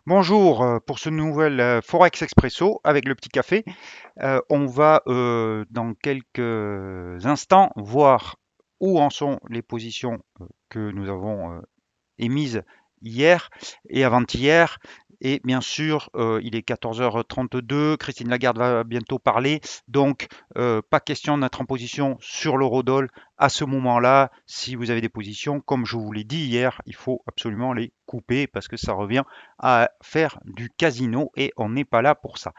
Bonjour, pour ce nouvel Forex Expresso avec le petit café. On va dans quelques instants voir où en sont les positions que nous avons émises hier et avant-hier. Et bien sûr, il est 14h32, Christine Lagarde va bientôt parler, donc pas question d'être en position sur l'eurodoll à ce moment-là. Si vous avez des positions, comme je vous l'ai dit hier, il faut absolument les couper parce que ça revient à faire du casino et on n'est pas là pour ça.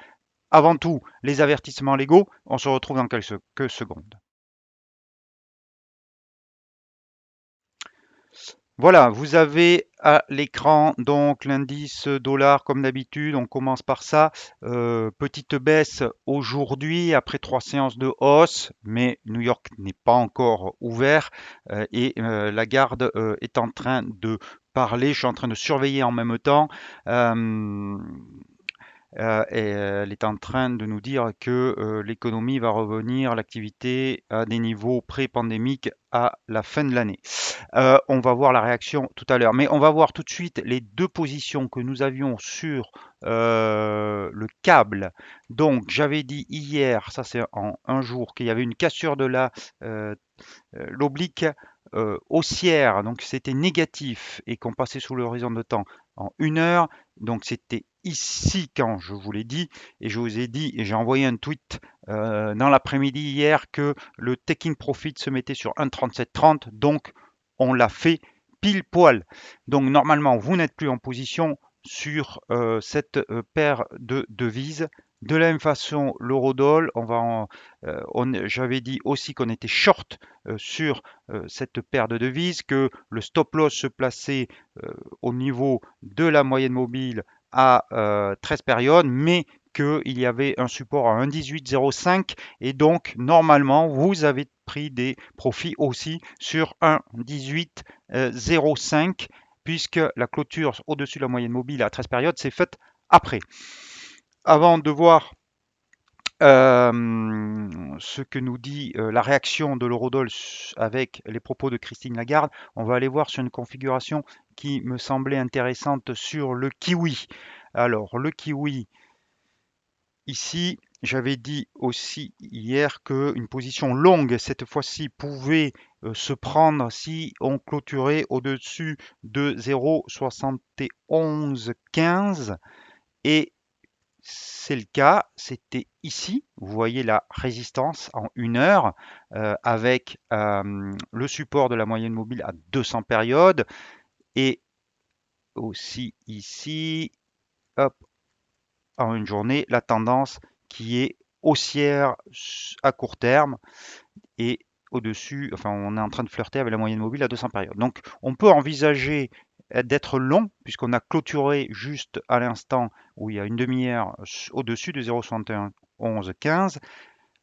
Avant tout, les avertissements légaux, on se retrouve dans quelques secondes. Voilà, vous avez à l'écran donc l'indice dollar comme d'habitude, on commence par ça. Petite baisse aujourd'hui après 3 séances de hausse, mais New York n'est pas encore ouvert et Lagarde est en train de parler, je suis en train de surveiller en même temps. Euh, et elle est en train de nous dire que l'économie va revenir, l'activité à des niveaux pré-pandémiques à la fin de l'année. On va voir la réaction tout à l'heure, mais on va voir tout de suite les deux positions que nous avions sur le câble. Donc j'avais dit hier, ça c'est en un jour, qu'il y avait une cassure de euh, l'oblique haussière, donc c'était négatif et qu'on passait sous l'horizon de temps en 1 heure. Donc c'était ici quand je vous l'ai dit et je vous ai dit et j'ai envoyé un tweet dans l'après-midi hier que le taking profit se mettait sur 1,3730, donc on l'a fait pile poil. Donc normalement vous n'êtes plus en position sur cette paire de devises. De la même façon, l'eurodoll, j'avais dit aussi qu'on était short sur cette paire de devises, que le stop loss se plaçait au niveau de la moyenne mobile à 13 périodes, mais qu'il y avait un support à 1,1805 et donc normalement vous avez pris des profits aussi sur 1,1805 puisque la clôture au-dessus de la moyenne mobile à 13 périodes s'est faite après. Avant de voir ce que nous dit la réaction de l'eurodoll avec les propos de Christine Lagarde, on va aller voir sur une configuration qui me semblait intéressante sur le kiwi. Alors, le kiwi, ici, j'avais dit aussi hier qu'une position longue, cette fois-ci, pouvait se prendre si on clôturait au-dessus de 0,7115 et c'est le cas, c'était ici. Vous voyez la résistance en 1 heure avec le support de la moyenne mobile à 200 périodes et aussi ici, hop, en une journée, la tendance qui est haussière à court terme et au-dessus, enfin on est en train de flirter avec la moyenne mobile à 200 périodes. Donc on peut envisager d'être long puisqu'on a clôturé juste à l'instant où il y a une demi-heure au-dessus de 0,7115.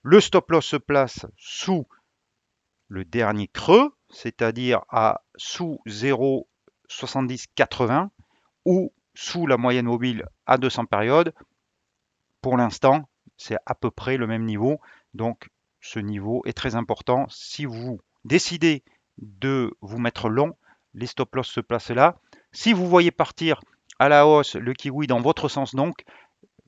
Le stop loss se place sous le dernier creux, c'est-à-dire à sous 0,7080 ou sous la moyenne mobile à 200 périodes. Pour l'instant, c'est à peu près le même niveau. Donc, ce niveau est très important. Si vous décidez de vous mettre long, les stop loss se placent là. Si vous voyez partir à la hausse le kiwi dans votre sens, donc,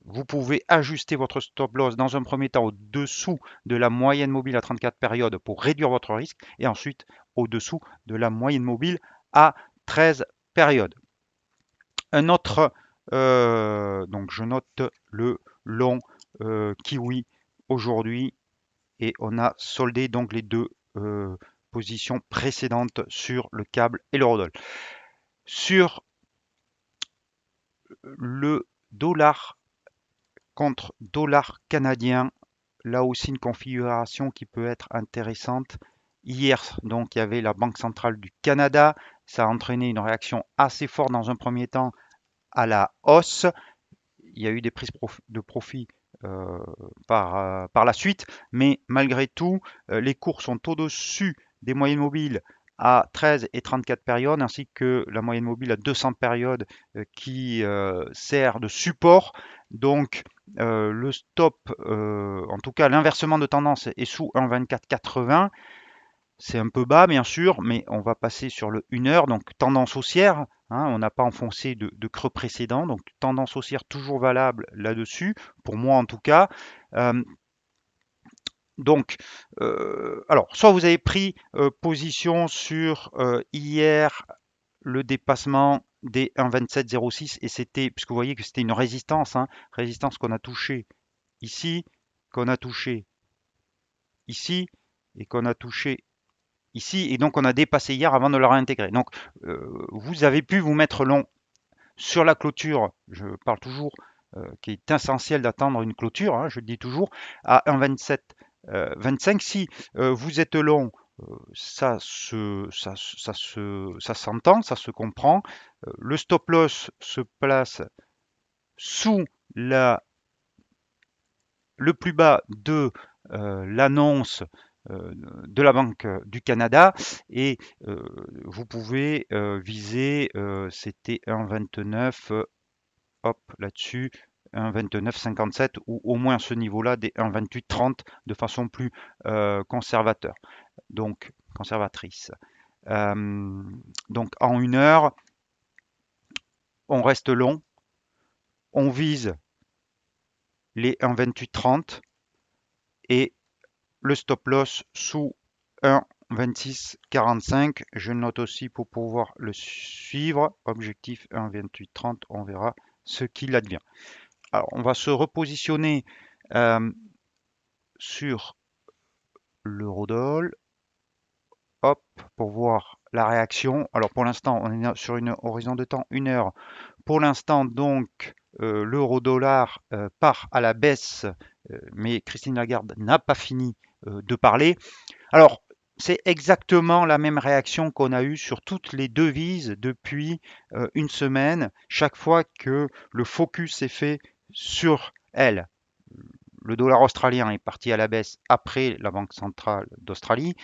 vous pouvez ajuster votre stop loss dans un premier temps au-dessous de la moyenne mobile à 34 périodes pour réduire votre risque et ensuite au-dessous de la moyenne mobile à 13 périodes. Un autre, donc je note le long kiwi aujourd'hui et on a soldé donc les deux positions précédentes sur le câble et l'eurodoll. Sur le dollar contre dollar canadien, là aussi une configuration qui peut être intéressante. Hier, donc, il y avait la Banque centrale du Canada. Ça a entraîné une réaction assez forte dans un premier temps à la hausse. Il y a eu des prises de profit par la suite, mais malgré tout, les cours sont au-dessus des moyennes mobiles à 13 et 34 périodes, ainsi que la moyenne mobile à 200 périodes qui sert de support. Donc le stop, en tout cas l'inversement de tendance est sous 1,2480. C'est un peu bas, bien sûr, mais on va passer sur le 1 heure, donc tendance haussière hein, on n'a pas enfoncé de creux précédent, donc tendance haussière toujours valable là-dessus, pour moi en tout cas. Euh, donc, alors, soit vous avez pris position sur hier le dépassement des 1,2706 et c'était, puisque vous voyez que c'était une résistance, hein, résistance qu'on a touchée ici, qu'on a touché ici et qu'on a touché ici, et donc on a dépassé hier avant de le réintégrer. Donc vous avez pu vous mettre long sur la clôture, je parle toujours qu'il est essentiel d'attendre une clôture, hein, je le dis toujours, à 1,27 25. Si vous êtes long, ça s'entend, ça se comprend. Le stop loss se place sous la le plus bas de l'annonce de la Banque du Canada et vous pouvez viser, c'était 1,29, hop, là-dessus, 1,29,57 ou au moins ce niveau-là des 1,28,30 de façon plus conservateur, donc conservatrice. Euh, donc en 1 heure, on reste long, on vise les 1,28,30 et le stop loss sous 1,26,45. Je note aussi pour pouvoir le suivre. Objectif 1,28,30. On verra ce qu'il advient. Alors, on va se repositionner euh, sur l'eurodoll. Hop, pour voir la réaction. Alors, pour l'instant, on est sur une horizon de temps 1 heure. Pour l'instant, donc, l'euro-dollar part à la baisse, mais Christine Lagarde n'a pas fini de parler. Alors, c'est exactement la même réaction qu'on a eue sur toutes les devises depuis une semaine, chaque fois que le focus est fait sur elle. Le dollar australien est parti à la baisse après la Banque centrale d'Australie.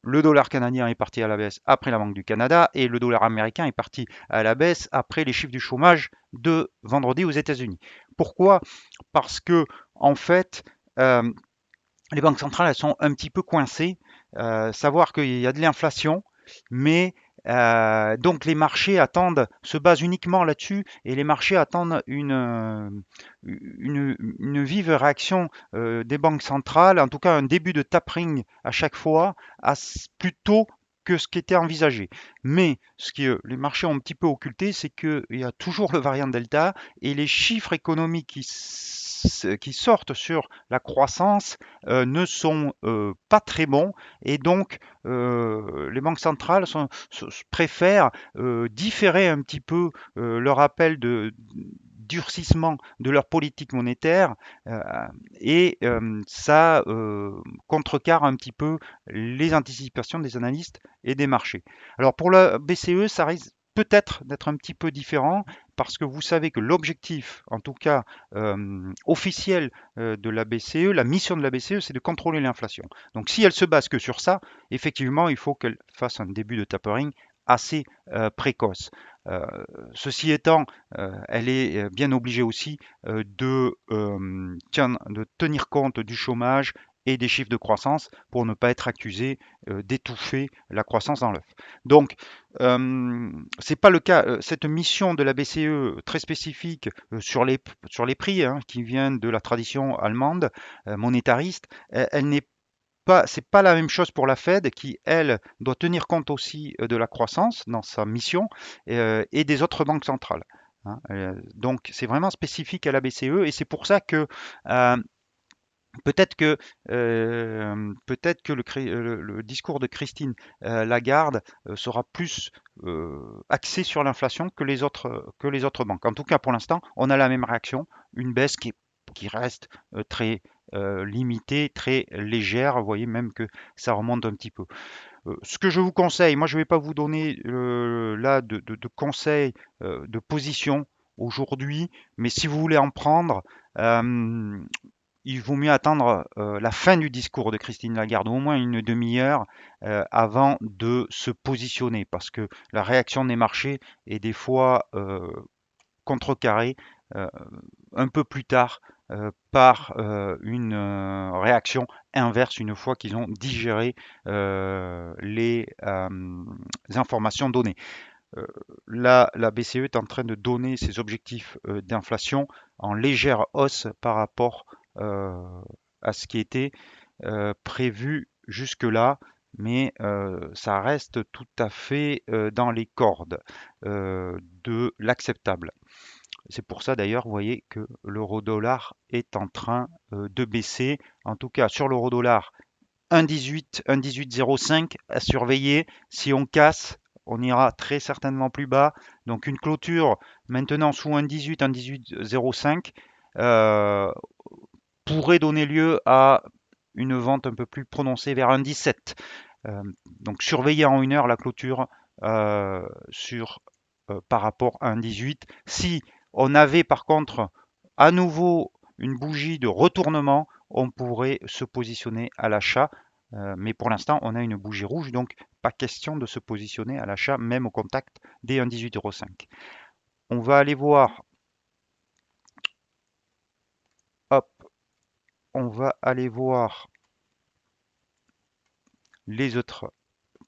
Le dollar canadien est parti à la baisse après la Banque du Canada et le dollar américain est parti à la baisse après les chiffres du chômage de vendredi aux États-Unis. Pourquoi? Parce que, en fait, euh, les banques centrales elles sont un petit peu coincées. Savoir qu'il y a de l'inflation, mais donc les marchés attendent, se basent uniquement là-dessus, et les marchés attendent une vive réaction des banques centrales, en tout cas un début de tapering à chaque fois, plutôt que ce qui était envisagé. Mais ce que les marchés ont un petit peu occulté, c'est qu'il y a toujours le variant Delta et les chiffres économiques qui sortent sur la croissance ne sont pas très bons et donc les banques centrales préfèrent différer un petit peu leur appel de durcissement de leur politique monétaire euh, et ça contrecarre un petit peu les anticipations des analystes et des marchés. Alors pour la BCE, ça risque peut-être d'être un petit peu différent parce que vous savez que l'objectif, en tout cas officiel de la BCE, la mission de la BCE, c'est de contrôler l'inflation. Donc si elle se base que sur ça, effectivement, il faut qu'elle fasse un début de tapering assez précoce. Euh, Ceci étant, elle est bien obligée aussi de tenir compte du chômage et des chiffres de croissance pour ne pas être accusée d'étouffer la croissance dans l'œuf. Donc, c'est pas le cas. Cette mission de la BCE très spécifique sur les prix hein, qui viennent de la tradition allemande monétariste, elle n'est pas, c'est pas la même chose pour la Fed qui, elle, doit tenir compte aussi de la croissance dans sa mission et des autres banques centrales. Hein. Donc, c'est vraiment spécifique à la BCE et c'est pour ça que euh, peut-être que, peut-être que le discours de Christine Lagarde sera plus axé sur l'inflation que les autres banques. En tout cas, pour l'instant, on a la même réaction, une baisse qui reste très limitée, très légère. Vous voyez même que ça remonte un petit peu. Ce que je vous conseille, moi je ne vais pas vous donner là de conseils de position aujourd'hui, mais si vous voulez en prendre, euh, il vaut mieux attendre la fin du discours de Christine Lagarde, au moins une demi-heure avant de se positionner, parce que la réaction des marchés est des fois contrecarrée euh, un peu plus tard par une réaction inverse une fois qu'ils ont digéré les informations données. Euh, Là, la BCE est en train de donner ses objectifs d'inflation en légère hausse par rapport euh, à ce qui était prévu jusque-là, mais ça reste tout à fait dans les cordes de l'acceptable. C'est pour ça d'ailleurs, vous voyez que l'euro-dollar est en train de baisser. En tout cas, sur l'euro-dollar, 1,18, 1,1805 à surveiller. Si on casse, on ira très certainement plus bas. Donc une clôture maintenant sous 1,18, 1,1805 euh, pourrait donner lieu à une vente un peu plus prononcée vers 1,17. Euh, donc surveiller en une heure la clôture sur par rapport à 1,18. Si on avait par contre à nouveau une bougie de retournement, on pourrait se positionner à l'achat. Mais pour l'instant, on a une bougie rouge, donc pas question de se positionner à l'achat, même au contact des 1,1805. On va aller voir, hop, on va aller voir les autres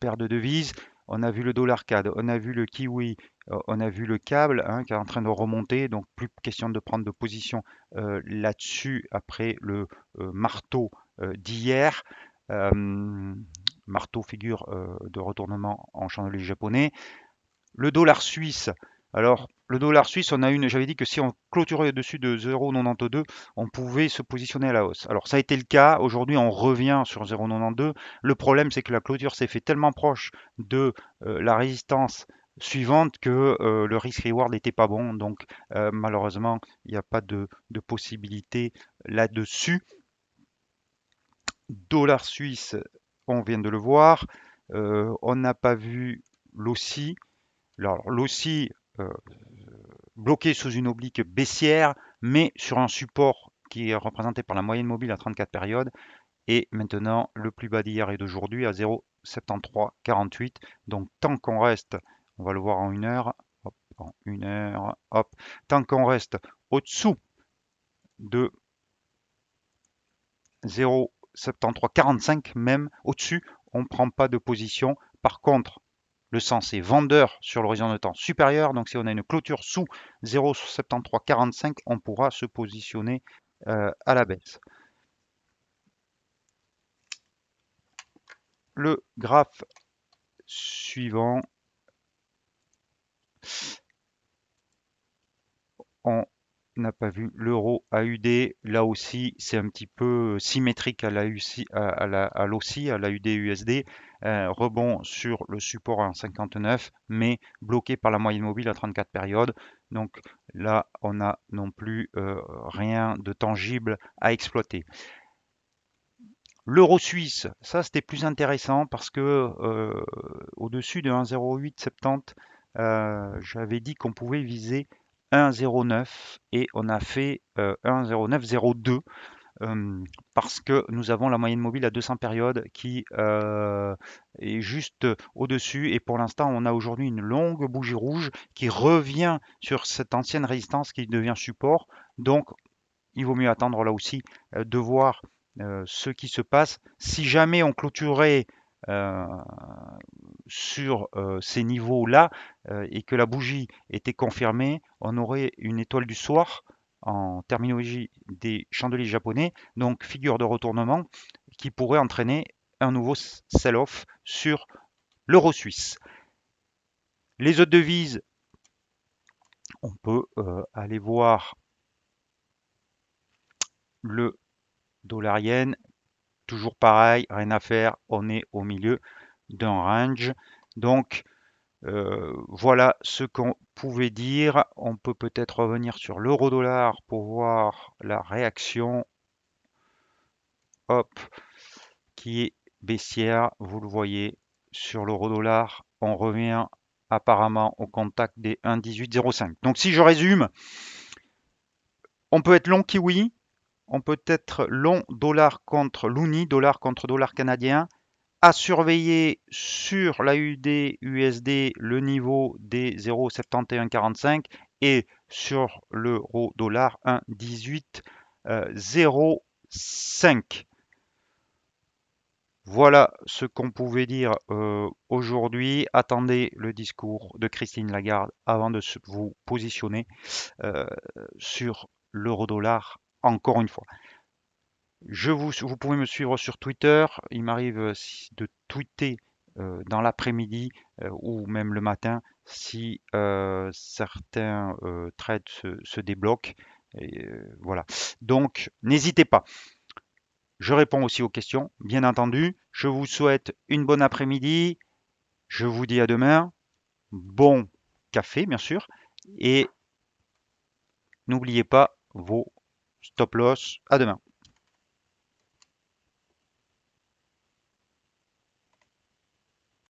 paires de devises. On a vu le dollar CAD, on a vu le kiwi, on a vu le câble hein, qui est en train de remonter, donc plus question de prendre de position là-dessus après le marteau d'hier. Euh, Marteau figure de retournement en chandelier japonais. Le dollar suisse, alors le dollar suisse, on a une, j'avais dit que si on clôturait au-dessus de 0,92, on pouvait se positionner à la hausse. Alors ça a été le cas, aujourd'hui on revient sur 0,92. Le problème c'est que la clôture s'est fait tellement proche de la résistance suivante que le risk-reward n'était pas bon, donc malheureusement il n'y a pas de possibilité là-dessus. Dollar suisse, on vient de le voir, on n'a pas vu l'OSCI. Alors l'OSCI, bloqué sous une oblique baissière, mais sur un support qui est représenté par la moyenne mobile à 34 périodes. Et maintenant, le plus bas d'hier et d'aujourd'hui à 0,7348. Donc tant qu'on reste, on va le voir en une heure, hop, en une heure, hop, tant qu'on reste au-dessous de 0,7345, même au-dessus, on ne prend pas de position. Par contre, le sens est vendeur sur l'horizon de temps supérieur. Donc si on a une clôture sous 0,7345, on pourra se positionner à la baisse. Le graphe suivant, on n'a pas vu l'euro AUD. Là aussi, c'est un petit peu symétrique à l'AUC, à l'OCI, à l'AUD USD. Rebond sur le support à 59, mais bloqué par la moyenne mobile à 34 périodes. Donc là, on n'a non plus rien de tangible à exploiter. L'euro suisse, ça c'était plus intéressant parce que au-dessus de 1,0870, j'avais dit qu'on pouvait viser 1,09 et on a fait 1,0902 parce que nous avons la moyenne mobile à 200 périodes qui est juste au-dessus et pour l'instant on a aujourd'hui une longue bougie rouge qui revient sur cette ancienne résistance qui devient support. Donc il vaut mieux attendre là aussi de voir ce qui se passe. Si jamais on clôturait euh, sur ces niveaux-là et que la bougie était confirmée, on aurait une étoile du soir en terminologie des chandeliers japonais, donc figure de retournement qui pourrait entraîner un nouveau sell-off sur l'euro suisse. Les autres devises, on peut aller voir le dollar yen. Toujours pareil, rien à faire, on est au milieu d'un range. Donc voilà ce qu'on pouvait dire. On peut peut-être revenir sur l'euro-dollar pour voir la réaction. Hop, qui est baissière, vous le voyez sur l'euro-dollar. On revient apparemment au contact des 1,1805. Donc si je résume, on peut être long kiwi, on peut être long dollar contre loonie, dollar contre dollar canadien. À surveiller sur l'AUD USD le niveau des 0,7145 et sur l'euro dollar 1,1805. Voilà ce qu'on pouvait dire aujourd'hui. Attendez le discours de Christine Lagarde avant de vous positionner euh, sur l'euro-dollar encore une fois. Vous pouvez me suivre sur Twitter. Il m'arrive de tweeter dans l'après-midi ou même le matin si certains trades se débloquent. Et, voilà. Donc, n'hésitez pas. Je réponds aussi aux questions, bien entendu. Je vous souhaite une bonne après-midi. Je vous dis à demain. Bon café, bien sûr. Et n'oubliez pas vos stop loss. À demain.